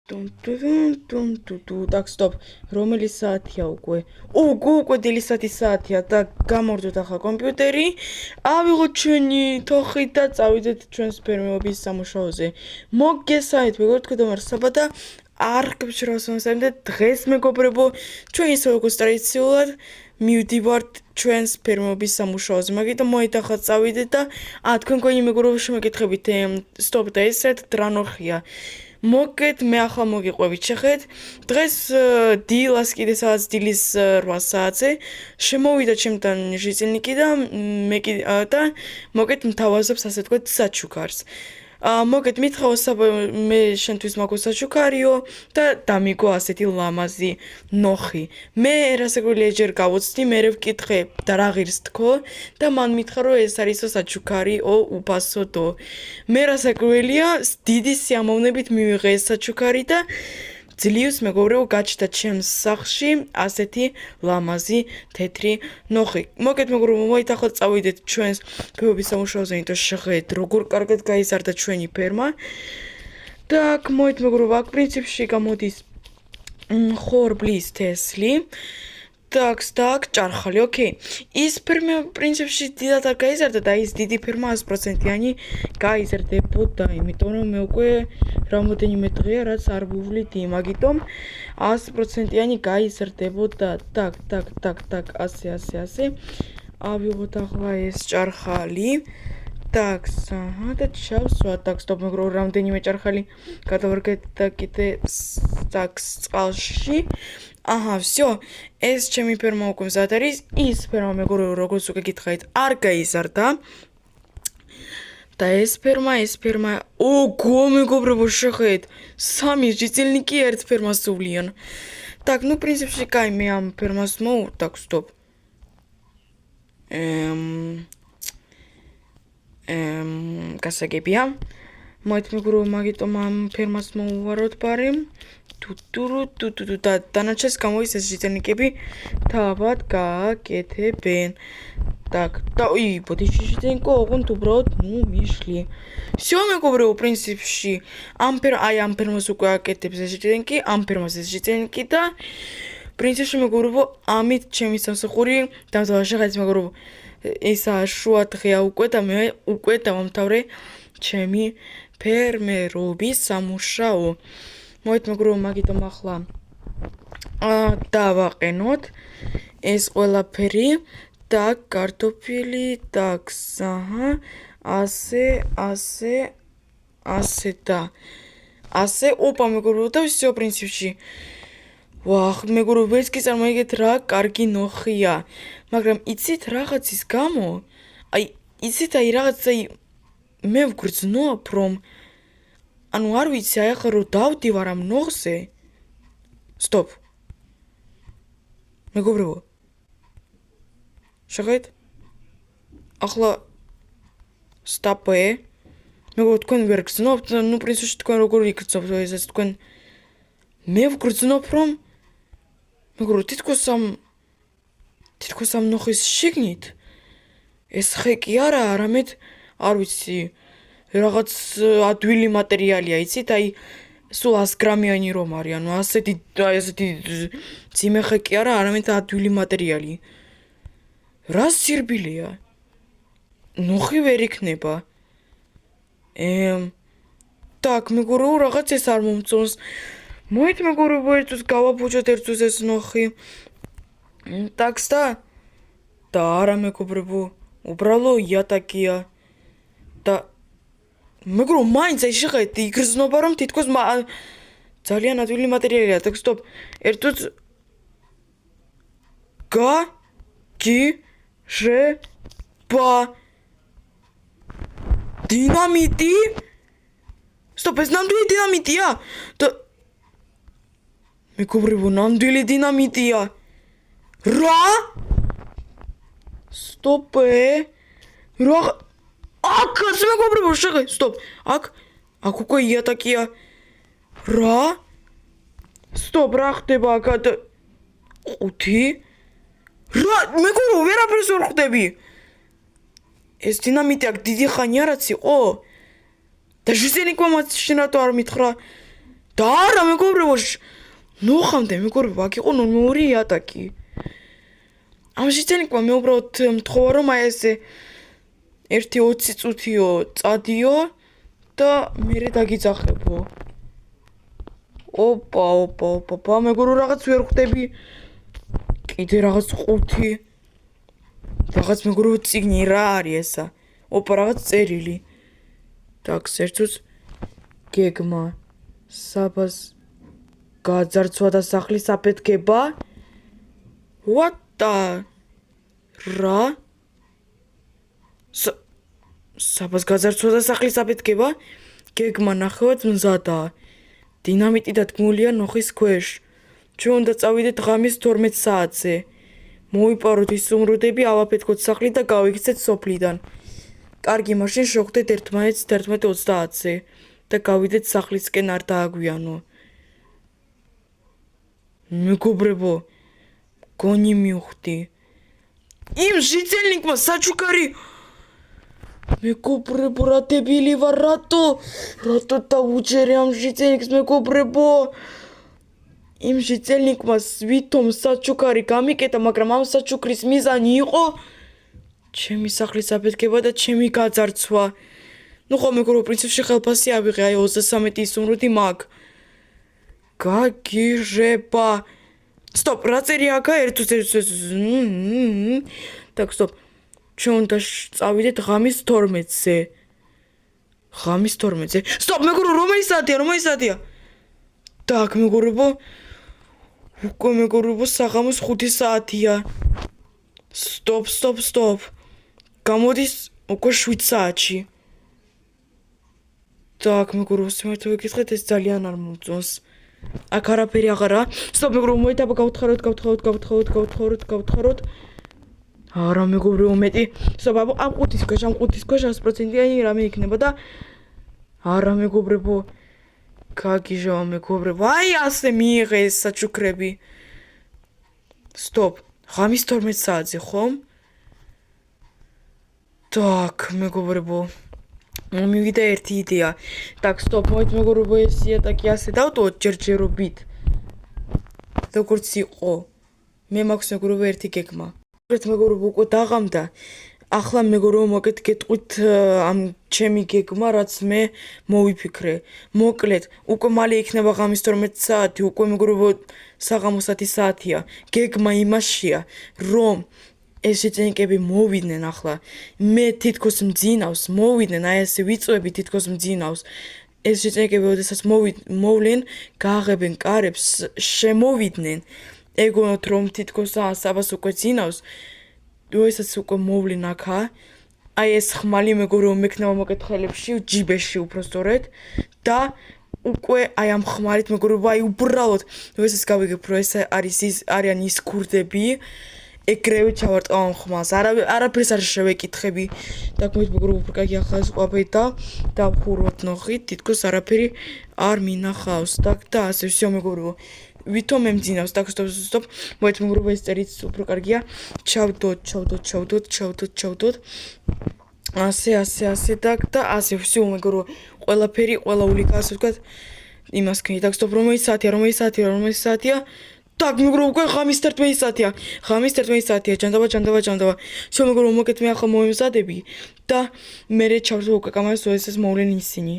Так, стоп. რომელი საათია უკვე? უკვე დილისათი საათია და გამორდოთ ახლა კომპიუტერი. ავიღოთ ჩვენი თოხი და წავიდეთ ჩვენს ფერმეობის სამუშაოზე. მოგესალმებით, მეგობრებო, თქვენ დამარსება და არქივშროს მოსამდე დღეს მეგობრებო, ჩვენ ისე როგორც ტრადიციულად მივდივართ ჩვენს ფერმეობის სამუშაოზე. მაგიტომ მოითახა წავიდეთ და თქვენ გონი მეგობრებო შემეკითხებით, სტოპ და ესეთ დრანოხია. მოგეთ მე ახლა მოგიყვებით შეხეთ დღეს დილას კიდე სადაც დილის 8 საათზე შემოვიდა ჩემთან ჟიზილნიკი და მე და მოგეთ მთავაზობს ასე თქვა საჩუქარს მოგეთ მითხოვ მე შენთვის მაქვს საჩუქარიო და დამიგო ასეთი ლამაზი ნოხი მე რასაკვირველია ჯერ გავოცდი მე ვკითხე და რა ღირს თქო და მან მითხრა რომ ეს არის საჩუქარიო უფასოდო მე რასაკვირველია დიდი სიამოვნებით მივიღე ეს საჩუქარი და ძლივს მეგობრებო გაჩნდა ჩემს სახლში ასეთი ლამაზი თეთრი ნოხი მოგეთ მეგობრებო მოითახოთ წავიდეთ ჩვენს ფერმების სამუშაოზე იმიტომ შეხედეთ როგორ კარგად გაიზარდა ჩვენი ფერმა და აქ მოით მეგობრებო აქ პრინციპში გამოდის ხორბლის თესლი так, ჭარხალი, ოკეი. ის ფერმა პრინციპში დიდად არ გაიზარდა და ის დიდი ფერმა 100%-იანი გაიზარდებოდა, იმიტომ რომ მე უკვე რამოდენიმე დღეა რაც არ ვუვლით მაგიტომ 100%-იანი გაიზარდებოდა. так, ასე. ავიღოთ ახლა ეს ჭარხალი. так, და ჩავსვა, так, სტოპ, მეგობრებო, რამდენიმე ჭარხალი გადავარგეთ და კიდე так, წყალში. всё, ეს ჩემი ფერმა უკვე მზად არის. ის ფერმა მეგობრებო, როგორც უკვე გითხარით, არ გაიზარდა. და ეს ფერმა, ოგო, მეგობრებო, შეხედეთ, 3 ჟიწილნიკი ერთ ფერმას უვლიან. так, პრინციპში, კაი, მე ამ ფერმას так, სტოპ. გასაგებია. მოით მეგობრებო, მაგიტომ ამ ფერმას მოვუვაროთ ბარემ. და დანარჩენს გამოდის ეს ჟიწილნიკები თავად გააკეთებენ. так, და ბოდიში ჟიწილნიკო, ოღონდ უბრალოდ მიშლი. всё, მეგობრებო, პრინციპში, ამ ფერმას უკვე აკეთებს ეს ჟიწილნიკი, ამ ფერმას ეს ჟიწილნიკი და პრინციპში, მეგობრებო, ამით ჩემი სამსახური დამთავრდა. შეხედეთ, მეგობრებო, ისა შუა დღეა უკვე და მე უკვე დავამთავრე ჩემი ფერმერობის სამუშაო. მოით მეგობრებო, მაგიტომ ახლა დავაყენოთ ეს ყველაფერი და კარტოფილი так, ასე და ასე. ოპა, მეგობრებო, და всё პრინციპში. ვახ, მეგობრებო, ეს კი წარმოიდგინეთ რა კარგი ნოხია. მაგრამ იცით რაღაცის გამო, იცით რაღაცა მე ვგრძნობ რომ არ ვიცი ახლა რომ დავდივარ ამ ნოხზე. სტოპ. მეგობრებო. შეხედეთ. ახლა სტოპე. მეგობრებო, თქვენ ვერ გრძნობთ, პრინციპში თქვენ როგორ იგრძნობთ ესეც თქვენ მე ვგრძნობ რომ მეგობრებო, თითქოს ამ ნოხის შიგნით ეს ხე კი არა, არამედ არ ვიცი რაღაც ადვილი მატერიალია, იცით? სულ 100 გრამიანი რომ არის, ანუ ასეთი ძიმე ხე კი არა, არამედ ადვილი მატერიალი. რა სირბილია? ნოხი ვერ იქნება. так, მეგობრებო, რაღაც ეს არ მომწონს. მოით მეგობრებო, ერთს გავაბუჯოთ ერთს ეს ნოხი. так, და არა მეგობრებო, უბრალო იატაკია. და მეგობრებო, მაინც შეხედეთ, იგრძნობა რომ თითქოს ძალიან ადვილი მატერიალია. так, სტოპ. ერთს დინამიტი? სტოპ, ეს ნამდვილი დინამიტია? და მეგობრებო, ნამდვილი დინამიტია. რა? სტოპე. რა? აქ მეგობრებო, შეხედეთ, სტოპ. აქ უკვე იატაკია. რა? სტოპ, რა ხდება აქ? ყუთი? რა? მეგობრებო, ვერაფერს ვერ ხვდები. ეს დინამიტი აქ დიდი ხანი არაც იყო? და ჟიზელიკმა მაშინ რატო არ მითხრა? და არა მეგობრებო ნუ ხამდე მეგობრებო აქ იყო ნორმალური ატაკი ამ შეცენიკმა მე უბრალოდ მთხოვა რომ აი ესე 1-20 წუთიო წადიო და მერე დაგიძახებო ოპა მეგობრებო რაღაც ვერ ხვდები კიდე რაღაც 5 რაღაც მეგობრებო წიგნი რა არის ესა ოპა რაღაც წერილი так სერცუს გეგმა საბას გაძარცვა და სახლის აფეთქება what the რა საბას გაძარცვა და სახლის აფეთქება გეგმა ნახევად მზადაა დინამიტი დადგმულია ნოხის ქვეშ ჩვენ უნდა წავიდეთ ღამის 12 საათზე მოვიპაროთ ის უმრუდები ავაფეთქოთ სახლი და გავიქცეთ სოფლიდან კარგი მაშინ შევხვდეთ ერთმანეთს 11:30-ზე და გავიდეთ სახლისკენ არ დააგვიანო მეგობრებო გონი მივხვდი იმ ჟიცელნიკმა საჩუქარი მეგობრებო რა დებილი ვარ რატო დაუჯერე ამ ჟიცელნიკს მეგობრებო იმ ჟიცელნიკმა ვითომ საჩუქარი გამიკეტა მაგრამ ამ საჩუქრის მიზანი იყო ჩემი სახლის აფეთქება და ჩემი გაძარცვა ნუ ხო მეგობრებო პრინციპში ხელფასი ავიღე აი 33 ისუმრუდი მაგ გაგირება სტოპ რა წერია აქ так სტოპ ჩვენ უნდა წავიდეთ ღამის 12-ზე ღამის 12-ზე სტოპ მეგობრებო რომელი საათია так მეგობრებო უკვე მეგობრებო საღამოს 5 საათია სტოპ გამოდის უკვე 7 საათში так მეგობრებო სიმართლე ვეკითხეთ ეს ძალიან არ მომწონს აქ არაფერი აღარა სტოპ მეგობრებო მოიტაბა გავთხაროთ არა მეგობრებო მეტი სტოპ ამ ყუთის ქვეშ 100%-იანი რამე იქნება და არა მეგობრებო გაგიჟავა მეგობრებო აი ასე მიიღე ეს საჩუქრები სტოპ ღამის 12 საათზე ხომ так მეგობრებო მივიდა ერთი იდეა так სტოპ მოით მეგობრებო ეს იატაკი ასე დავტოვოთ ჯერჯერობით როგორც იყო მე მაქვს მეგობრებო ერთი გეგმა მეგობრებო უკვე დაღამდა ახლა მეგობრებო მოგეთქვით ამ ჩემი გეგმა რაც მე მოვიფიქრე მოკლედ უკვე მალე იქნება ღამის 12 საათი უკვე მეგობრებო საღამოს 10 საათია გეგმა იმაშია რომ ეს შეცენიკები მოვიდნენ ახლა მე თითქოს მძინავს მოვიდნენ აი ესე ვიწვევი თითქოს მძინავს ეს შეცენიკები ოდესაც მოვლენ გააღებენ კარებს შემოვიდნენ ეგონოთ რომ თითქოს საბას უკვე ძინავს როდესაც უკვე მოვლენ აქა აი ეს ხმალი მეგობრებო მექნება მოკითხელებში ჯიბეში უბრალოდ და უკვე აი ამ ხმალით მეგობრებო აი უბრალოდ როდესაც გავიგებ რომ ეს არიან ის ქურდები ეგრევე ჩავარტყავ ამ ხმალს არაფერს არ შევეკითხები და მოით მეგობრებო პრაკი ახლა ეს ყვაფე და დავხუროთ ნოხით თითქოს არაფერი არ მინახავს და ასე всё მეგობრებო ვითომ ემძინავს так სტოპ მოით მეგობრებო ეს წერიც უფრო კარგია ჩავდოთ ასე და ასე всё მეგობრებო ყველაფერი ყველა ულიკა ასე ვთქვათ იმას ქნი так სტოპ რომელი საათია так მეგობრებო უკვე ღამის 11 საათია ჯანდაბა всё მეგობრებო მოკეთ მე ახლა მოვემზადები და მერე ჩავდო უკვე კამერას როდესაც მოვლენ ისინი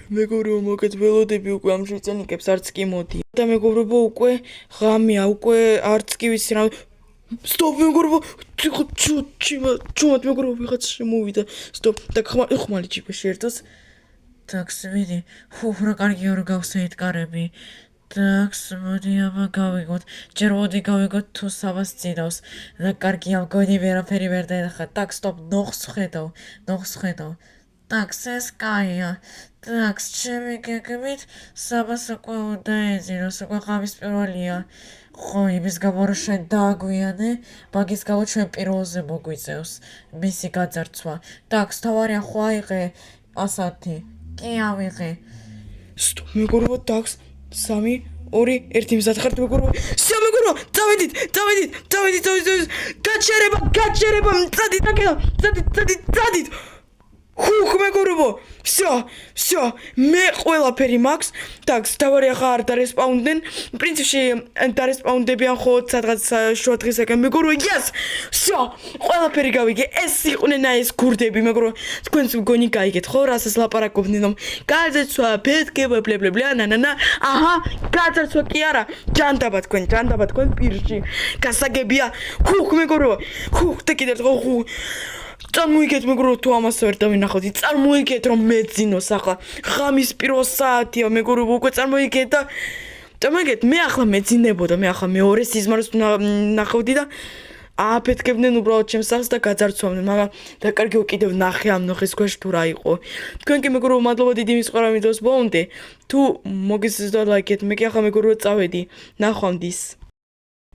მეგობრებო მოკეთ ველოდები უკვე ამ შეცენიკებს არც კი მოდი და მეგობრებო უკვე ღამეა უკვე არც კი ვიცი რა სტოპ მეგობრებო ჩუმად მეგობრებო ვიღაც შემოვიდა სტოპ და ხმალი ჯიბეში ერთოს так სვიდი რა კარგია რომ გავსვით კარები так მოდი აბა გავიგოთ ჯერ მოდი გავიგოთ თუ საბას ძინავს და კარგია მგონი ვერაფერი ვერ დაეხა так სტოპ ნოხს ხედავ так ეს კაია так ჩემი გეგმით საბას უკვე უნდა ეძინოს უკვე ღამის პირველია ხო იმის გამო რომ შენ დააგვიანე მაგის გამო ჩვენ პირველზე მოგვიწევს მისი გაძარცვა так თავარია ხო აიღე ასათი კი ავიღე სტოპ მეგობრებო так 3 2 1 მზადხართ მეგობრებო всё მეგობრებო დავედით გაჩერება წადით Хух, მეგობრებო, всё, მე ყველაფერი მაქვს. Так, დავარი ახლა არ დარესპაუნდნენ. პრინციპში დარესპაუნდებიან ხო სადღაც შუა დღისაკენ, მეგობრებო, yes! всё, ყველაფერი გავიგე. ეს იყვნენ ეს გურდები, მეგობრებო. თქვენს მგონი გაიგეთ ხო, რასაც ლაპარაკობდნენ, რომ გაძეცვა, ფეთქება, ბლებლებლია, ნანანა. აჰა, გაძეცვა კი არა, ჯანდაბა თქვენ პირში. გასაგებია. ხუხ, მეგობრებო, ხუხ, და კიდევ ხუხ. წარმოიგეთ მეგობრებო თუ ამას ვერ დავინახავთ წარმოიგეთ რომ მეძინოს ახლა ღამის პირველ საათია მეგობრებო უკვე წარმოიგეთ და წარმოიგეთ მე ახლა მეძინებოდა მე ახლა მეორე სიზმარს ნახავდი და აფეთქებდნენ უბრალოდ ჩემს სახს და გაძარცვავდნენ მაგრამ დაკარგეო კიდევ ნახე ამ ნოხის ქვეშ თუ რა იყო თქვენ კი მეგობრებო მადლობა დიდი მისყარა ვიდეოს ბოლომდე თუ მოგიზრდოთ ლაიქეთ მე კი ახლა მეგობრებო წავედი ნახვამდის